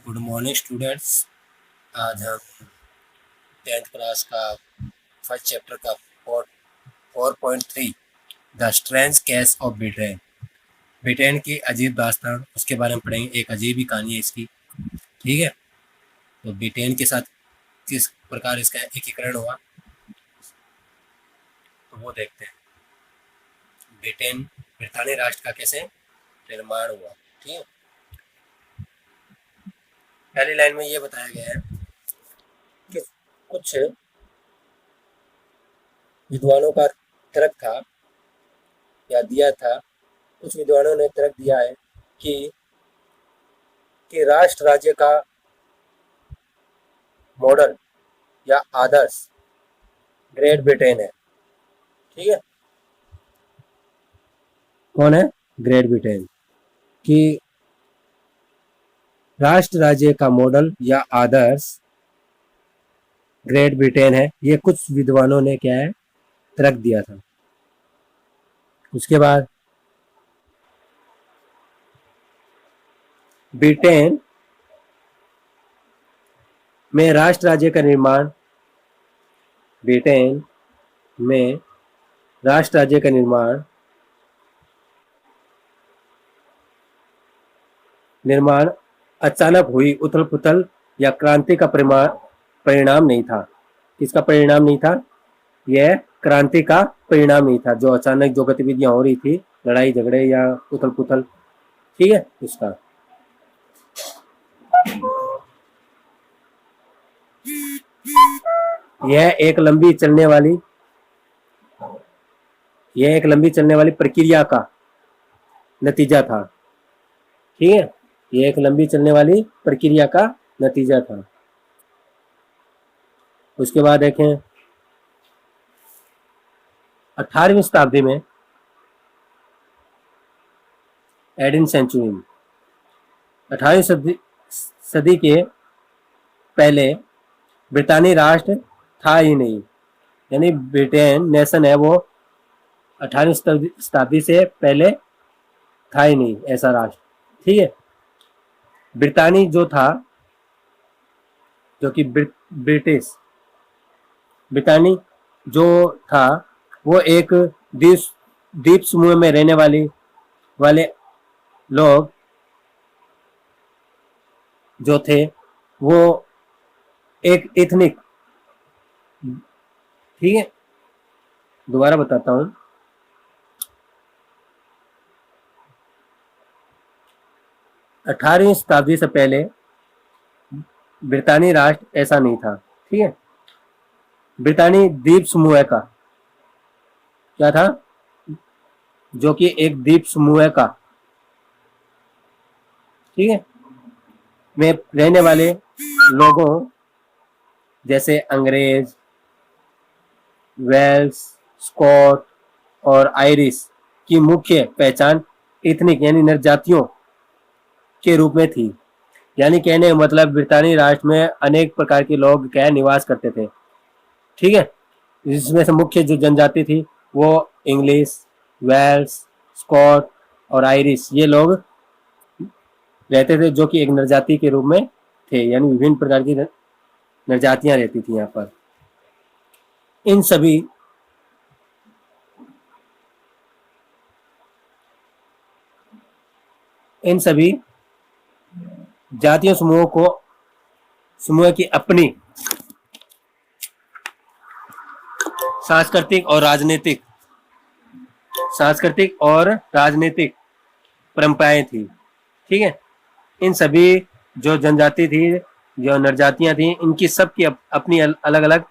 Good morning students. आज हम 10th class का फर्स्ट चैप्टर का 4.3 the strange case of Britain, Britain की अजीब दास्तान, उसके बारे में पढ़ेंगे। एक अजीब ही कहानी है इसकी। ठीक है, तो ब्रिटेन के साथ किस प्रकार इसका एकीकरण हुआ तो वो देखते हैं। ब्रिटेन ब्रितानी राष्ट्र का कैसे निर्माण हुआ। ठीक है, पहली लाइन में ये बताया गया है कि कुछ विद्वानों का तर्क था या दिया था, कुछ विद्वानों ने तर्क दिया है कि राष्ट्र राज्य का मॉडल या आदर्श ग्रेट ब्रिटेन है। ठीक है, कौन है? Great Britain. कि राष्ट्र राज्य का मॉडल या आदर्श ग्रेट ब्रिटेन है, ये कुछ विद्वानों ने क्या है तर्क दिया था। उसके बाद ब्रिटेन में राष्ट्र राज्य का निर्माण, ब्रिटेन में राष्ट्र राज्य का निर्माण अचानक हुई उथल पुथल या क्रांति का परिणाम नहीं था। किसका परिणाम नहीं था? यह क्रांति का परिणाम नहीं था, जो अचानक जो गतिविधियां हो रही थी, लड़ाई झगड़े या उथल पुथल। ठीक है, उसका यह एक लंबी चलने वाली प्रक्रिया का नतीजा था। ठीक है, यह एक लंबी चलने वाली प्रक्रिया का नतीजा था। उसके बाद देखें 18वीं शताब्दी में एडिन सेंचुरी में 18वीं सदी के पहले ब्रितानी राष्ट्र था ही नहीं, यानी ब्रिटेन नेशन है वो 18वीं शताब्दी से पहले था ही नहीं ऐसा राष्ट्र। ठीक है, ब्रितानी जो था, जो कि ब्रितानी जो था वो एक द्वीप समूह में रहने वाले लोग जो थे, वो एक एथनिक, ठीक है, दोबारा बताता हूं, अठारहवीं शताब्दी से पहले ब्रितानी राष्ट्र ऐसा नहीं था। ठीक है, ब्रितानी द्वीप समूह का क्या था? जो कि एक द्वीप समूह का, ठीक है, में रहने वाले लोगों जैसे अंग्रेज, वेल्स, स्कॉट और आयरिश की मुख्य पहचान एथनिक यानी निर्जातियों के रूप में थी। यानी कहने का मतलब ब्रितानी राष्ट्र में अनेक प्रकार के लोग क्या निवास करते थे। ठीक है, जिसमें से मुख्य जो जनजाति थी वो इंग्लिश, वेल्स, स्कॉट और आयरिश, ये लोग रहते थे, जो कि एक निर्जाति के रूप में थे, यानी विभिन्न प्रकार की निर्जातियां रहती थी यहाँ पर। इन सभी जातीय समूह की अपनी सांस्कृतिक और राजनीतिक परंपराएं थी। ठीक है, इन सभी जो जनजाति थी, जो निर्जातियां थी, इनकी सबकी अपनी अलग अलग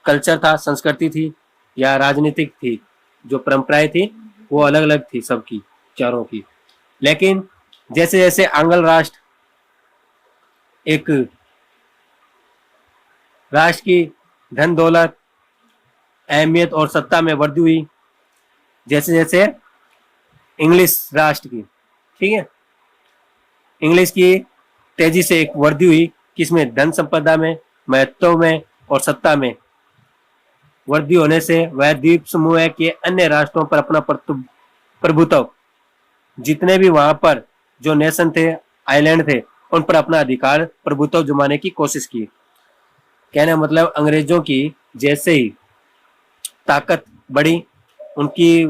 कल्चर था, संस्कृति थी या राजनीतिक थी, जो परंपराएं थी वो अलग अलग थी सबकी, चारों की। लेकिन जैसे जैसे आंग्ल राष्ट्र एक राष्ट्र की धन दौलत, अहमियत और सत्ता में वृद्धि हुई, जैसे जैसे इंग्लिश राष्ट्र की, ठीक है, इंग्लिश की तेजी से एक वृद्धि हुई, किसमें? धन संपदा में, महत्व में और सत्ता में वृद्धि होने से वह द्वीप समूह के अन्य राष्ट्रों पर अपना प्रभुत्व, जितने भी वहां पर जो नेशन थे, आइलैंड थे, उन पर अपना अधिकार प्रभुत्व जमाने की कोशिश की। कहने का मतलब अंग्रेजों की जैसे ही ताकत बढ़ी, उनकी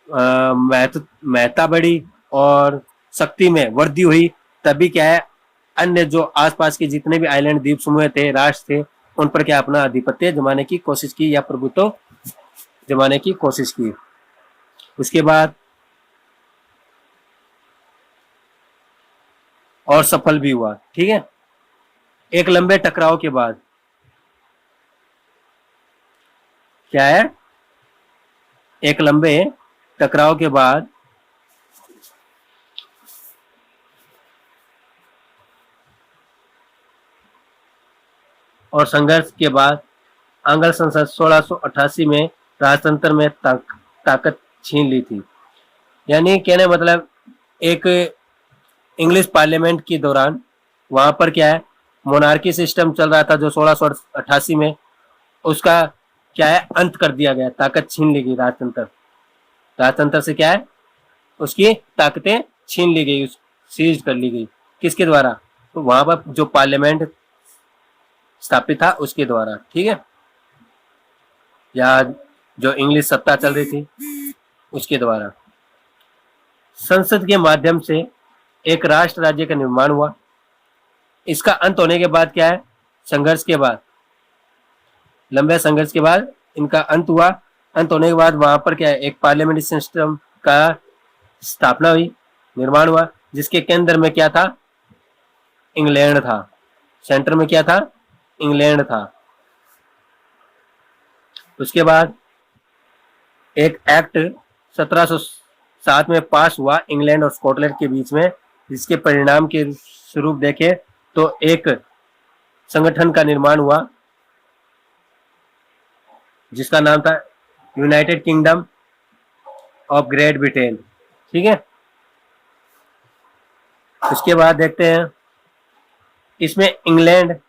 महत्ता बढ़ी और शक्ति में वृद्धि हुई, तभी क्या है अन्य जो आसपास के जितने भी आइलैंड द्वीप समूह थे, राष्ट्र थे, उन पर क्या अपना आधिपत्य जमाने की कोशिश की या प्रभुत्व जमाने की कोशिश की। उसके बाद और सफल भी हुआ। ठीक है, एक लंबे टकराव के बाद क्या है, एक लंबे टकराव के बाद और संघर्ष के बाद आंग्ल संसद 1688 में राजतंत्र में ताकत छीन ली थी। यानी कहने मतलब एक इंग्लिश पार्लियामेंट के दौरान वहां पर क्या है मोनार्की सिस्टम चल रहा था जो 1688 में, उसका क्या है अंत कर दिया गया, ताकत छीन ली गई। राजतंत्र से क्या है उसकी ताकतें छीन ली गई, सीज कर ली गई। किसके द्वारा? तो वहां पर जो पार्लियामेंट स्थापित था उसके द्वारा। ठीक है, या जो इंग्लिश सत्ता चल रही थी उसके द्वारा। संसद के माध्यम से एक राष्ट्र राज्य का निर्माण हुआ। इसका अंत होने के बाद क्या है, संघर्ष के बाद, लंबे संघर्ष के बाद इनका अंत हुआ। अंत होने के बाद वहां पर क्या है एक पार्लियामेंट्री सिस्टम का स्थापना हुई, निर्माण हुआ, जिसके केंद्र में क्या था, इंग्लैंड था। सेंटर में क्या था, इंग्लैंड था। उसके बाद एक एक्ट 1707 में पास हुआ इंग्लैंड और स्कॉटलैंड के बीच में, जिसके परिणाम के स्वरूप देखें तो एक संगठन का निर्माण हुआ जिसका नाम था United kingdom of great Britain. ठीक है, उसके बाद देखते हैं इसमें इंग्लैंड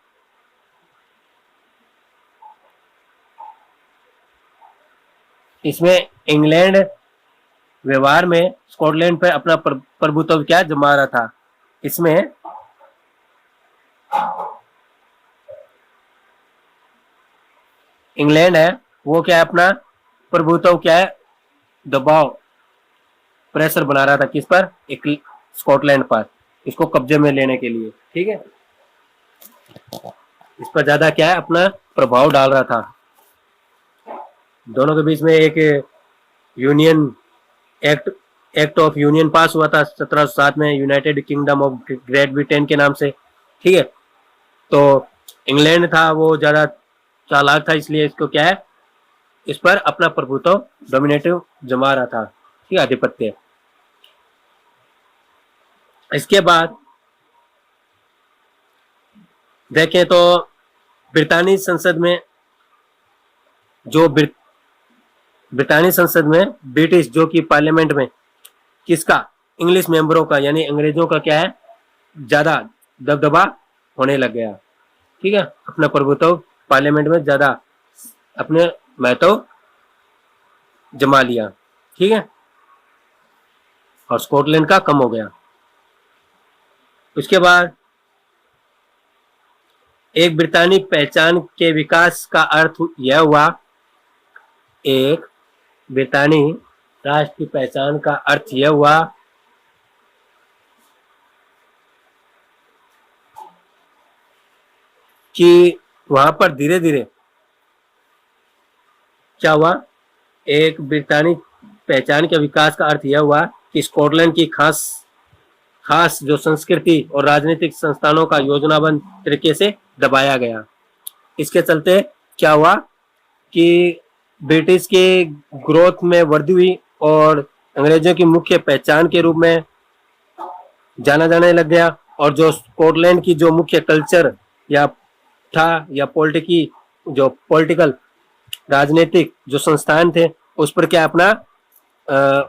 व्यवहार में स्कॉटलैंड पर अपना प्रभुत्व क्या जमा रहा था। इसमें इंग्लैंड है वो क्या है अपना प्रभुत्व क्या है दबाव, प्रेशर बना रहा था किस पर, एक स्कॉटलैंड पर, इसको कब्जे में लेने के लिए। ठीक है, इस पर ज्यादा क्या है अपना प्रभाव डाल रहा था। दोनों के बीच में एक यूनियन एक्ट ऑफ यूनियन पास हुआ था 1707 में, United kingdom of great Britain के नाम से। ठीक है, तो इंग्लैंड था वो ज्यादा चालाक था, इसलिए इसको क्या है इस पर अपना प्रभुत्व डोमिनेटिव जमा रहा था, ठीक है, आधिपत्य। इसके बाद देखें तो ब्रिटानी संसद में ब्रिटानी संसद में ब्रिटिश जो कि पार्लियामेंट में किसका, इंग्लिश मेंबरों का यानी अंग्रेजों का क्या है ज्यादा दबदबा होने लग गया। ठीक है, अपना प्रभुत्व पार्लियामेंट में ज्यादा अपने महत्व जमा लिया। ठीक है, और स्कॉटलैंड का कम हो गया। उसके बाद एक ब्रिटानी पहचान के विकास का अर्थ यह हुआ, एक ब्रिटानी राष्ट्र की पहचान का अर्थ यह हुआ कि वहां पर धीरे धीरे क्या हुआ, एक ब्रिटानी पहचान के विकास का अर्थ यह हुआ कि स्कॉटलैंड की खास जो संस्कृति और राजनीतिक संस्थानों का योजनाबद्ध तरीके से दबाया गया। इसके चलते क्या हुआ कि ब्रिटिश के ग्रोथ में वृद्धि हुई और अंग्रेजों की मुख्य पहचान के रूप में जाना जाने लग गया। और जो स्कॉटलैंड की जो मुख्य कल्चर या था या पॉलिटिकल राजनीतिक जो संस्थान थे उस पर क्या अपना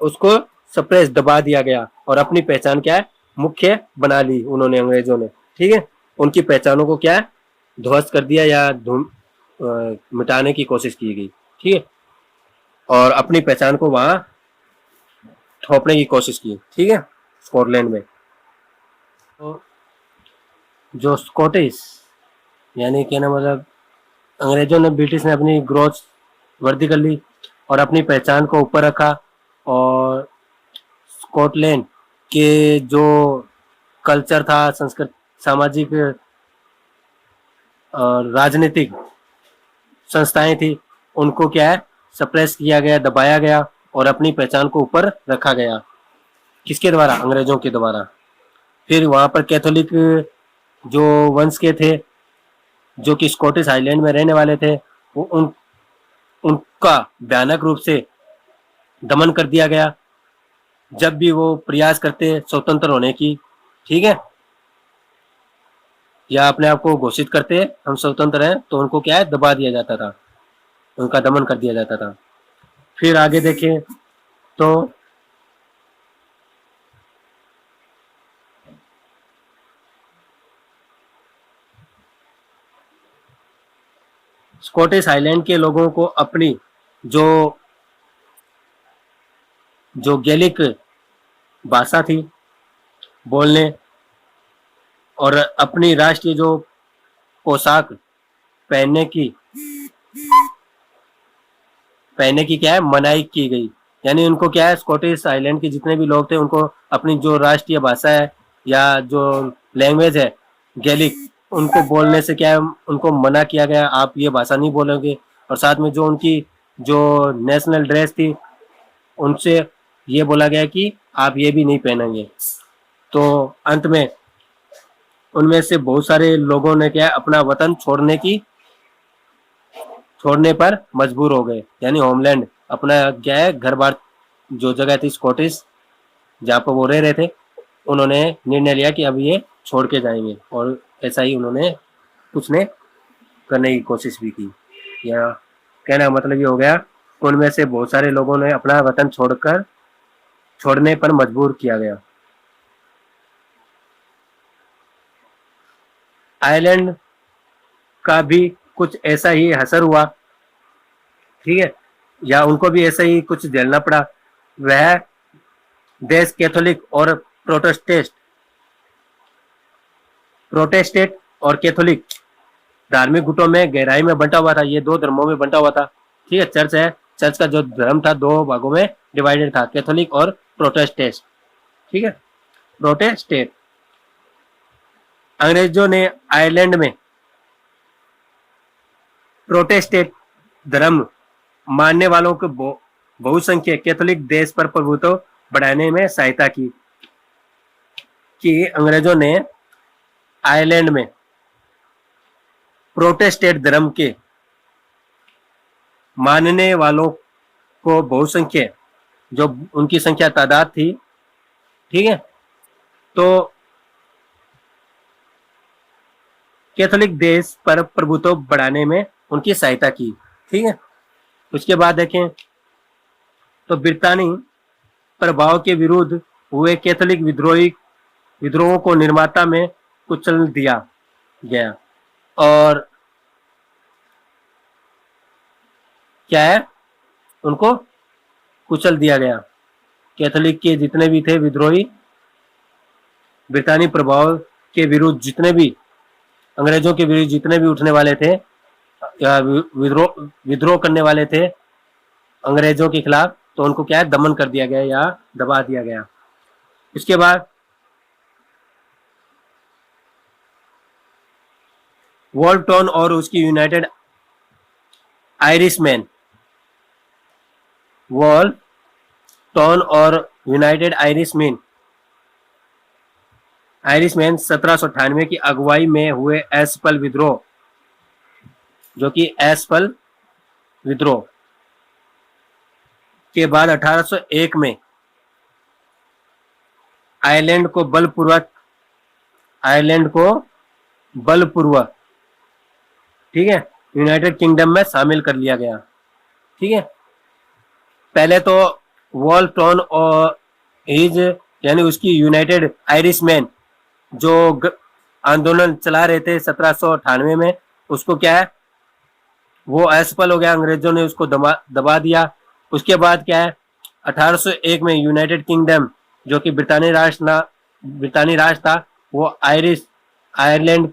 उसको सप्रेस दबा दिया गया और अपनी पहचान क्या है मुख्य बना ली उन्होंने, अंग्रेजों ने। ठीक है, उनकी पहचानों को क्या है ध्वस्त कर दिया या मिटाने की कोशिश की गई। ठीक है, और अपनी पहचान को वहां थोपने की कोशिश की। ठीक है, स्कॉटलैंड में। तो जो स्कॉटिश, यानी कहना मतलब अंग्रेजों ने, ब्रिटिश ने अपनी ग्रोथ वृद्धि कर ली और अपनी पहचान को ऊपर रखा, और स्कॉटलैंड के जो कल्चर था, संस्कृत, सामाजिक और राजनीतिक संस्थाएं थी, उनको क्या है, सप्रेस किया गया, दबाया गया और अपनी पहचान को ऊपर रखा गया। किसके द्वारा? अंग्रेजों के द्वारा। फिर वहां पर कैथोलिक जो वंश के थे, जो कि स्कॉटिश आइलैंड में रहने वाले थे, वो उनका भयानक रूप से दमन कर दिया गया जब भी वो प्रयास करते स्वतंत्र होने की, ठीक है, या अपने आप को घोषित करते हम स्वतंत्र हैं, तो उनको क्या है, दबा दिया जाता था, उनका दमन कर दिया जाता था। फिर आगे देखें तो स्कॉटिश आइलैंड के लोगों को अपनी जो जो गैलिक भाषा थी बोलने, और अपनी राष्ट्रीय जो पोशाक पहनने की क्या है, मनाही की गई। यानी उनको क्या है, स्कॉटिश आइलैंड के जितने भी लोग थे, उनको अपनी जो राष्ट्रीय भाषा है या जो लैंग्वेज है गैलिक, उनको बोलने से क्या है, उनको मना किया गया, आप ये भाषा नहीं बोलोगे। और साथ में जो उनकी जो नेशनल ड्रेस थी, उनसे ये बोला गया कि आप ये भी नहीं पहनेंगे। तो अंत में उनमें से बहुत सारे लोगों ने क्या है, अपना वतन छोड़ने पर मजबूर हो गए, यानी होमलैंड, अपना क्या है, घर बार, जो जगह थी स्कॉटिश जहाँ पर वो रह रहे थे, उन्होंने निर्णय लिया कि अब ये छोड़ के जाएंगे, और ऐसा ही उन्होंने कुछ ने करने की कोशिश भी की। या कहना मतलब ये हो गया, उनमें से बहुत सारे लोगों ने अपना वतन छोड़ने पर मजबूर किया गया। आयरलैंड का भी कुछ ऐसा ही असर हुआ, ठीक है, या उनको भी ऐसा ही कुछ झेलना पड़ा। वह देश कैथोलिक और प्रोटेस्टेंट और कैथोलिक धार्मिक गुटों में गहराई में बंटा हुआ था। ये दो धर्मों में बंटा हुआ था, ठीक है। चर्च का जो धर्म था दो भागों में डिवाइडेड था, कैथोलिक और प्रोटेस्टेंट, ठीक है। प्रोटेस्टेंट, अंग्रेजों ने आयरलैंड में प्रोटेस्टेंट धर्म मानने वालों को बहुसंख्यक कैथोलिक देश पर प्रभुत्व बढ़ाने में सहायता की। कि अंग्रेजों ने आयरलैंड में प्रोटेस्टेंट धर्म के मानने वालों को बहुसंख्यक, जो उनकी संख्या तादाद थी, ठीक है, तो कैथोलिक देश पर प्रभुत्व बढ़ाने में उनकी सहायता की, ठीक है। उसके बाद देखें तो ब्रितानी प्रभाव के विरुद्ध हुए कैथोलिक विद्रोहों को निर्माता में कुचल दिया गया, और क्या है, उनको कुचल दिया गया। कैथोलिक के जितने भी थे विद्रोही, ब्रितानी प्रभाव के विरुद्ध जितने भी, अंग्रेजों के विरुद्ध जितने भी उठने वाले थे या विद्रोह करने वाले थे अंग्रेजों के खिलाफ, तो उनको क्या है, दमन कर दिया गया या दबा दिया गया। इसके बाद वॉल्टन और उसकी यूनाइटेड आयरिशमैन, वॉल्टन और यूनाइटेड आयरिशमैन 1798 की अगुवाई में हुए एसपल विद्रोह, जो कि एसपल विद्रोह के बाद 1801 में आयरलैंड को बलपूर्वक, ठीक है, यूनाइटेड किंगडम में शामिल कर लिया गया, ठीक है। पहले तो वॉल्टन और हिज, यानी उसकी यूनाइटेड आयरिशमैन जो आंदोलन चला रहे थे 1798 में, उसको क्या है, वो असफल हो गया, अंग्रेजों ने उसको दबा दिया। उसके बाद क्या है, 1801 में यूनाइटेड किंगडम, जो कि ब्रितानी राष्ट्र था, वो आयरलैंड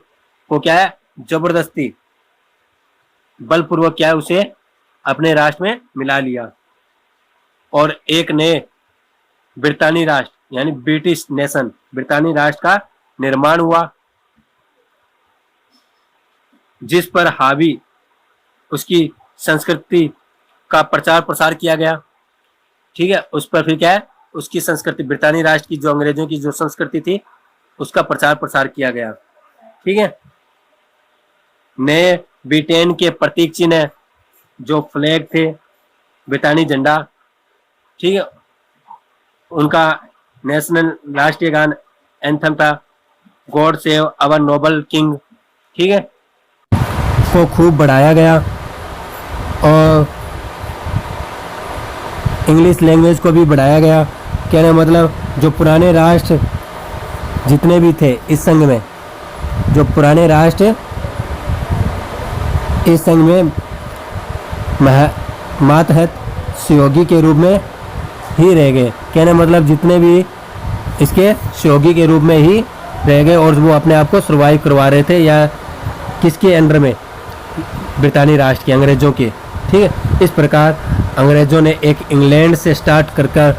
को क्या है, जबरदस्ती बलपूर्वक क्या है, उसे अपने राष्ट्र में मिला लिया और एक नए ब्रितानी राष्ट्र यानी ब्रिटिश नेशन, ब्रितानी राष्ट्र का निर्माण हुआ, जिस पर हावी उसकी संस्कृति का प्रचार प्रसार किया गया। ठीक है, उस पर फिर क्या है, उसकी संस्कृति, ब्रितानी राष्ट्र की जो अंग्रेजों की जो संस्कृति थी उसका प्रचार प्रसार किया गया। ठीक है, नए ब्रिटेन के प्रतीक चिन्ह जो फ्लैग थे, ब्रिटानी झंडा, ठीक है, उनका नेशनल राष्ट्रीय गान एंथम था, God save our Nobel king, ठीक है, को खूब बढ़ाया गया और इंग्लिश लैंग्वेज को भी बढ़ाया गया। कहने मतलब जो पुराने राष्ट्र जितने भी थे इस संघ में, जो पुराने राष्ट्र इस संघ में मातहत सहयोगी के रूप में ही रह गए। कहने मतलब जितने भी इसके सहयोगी के रूप में ही रह गए और वो अपने आप को सर्वाइव करवा रहे थे, या किसके अंडर में, ब्रितानी राष्ट्र के, अंग्रेजों के। ठीक है, इस प्रकार अंग्रेजों ने एक इंग्लैंड से स्टार्ट कर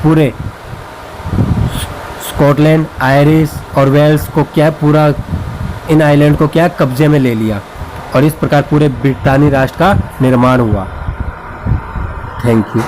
पूरे स्कॉटलैंड, आयरिश और वेल्स को क्या पूरा इन आइलैंड को क्या कब्जे में ले लिया और इस प्रकार पूरे ब्रितानी राष्ट्र का निर्माण हुआ। Thank you.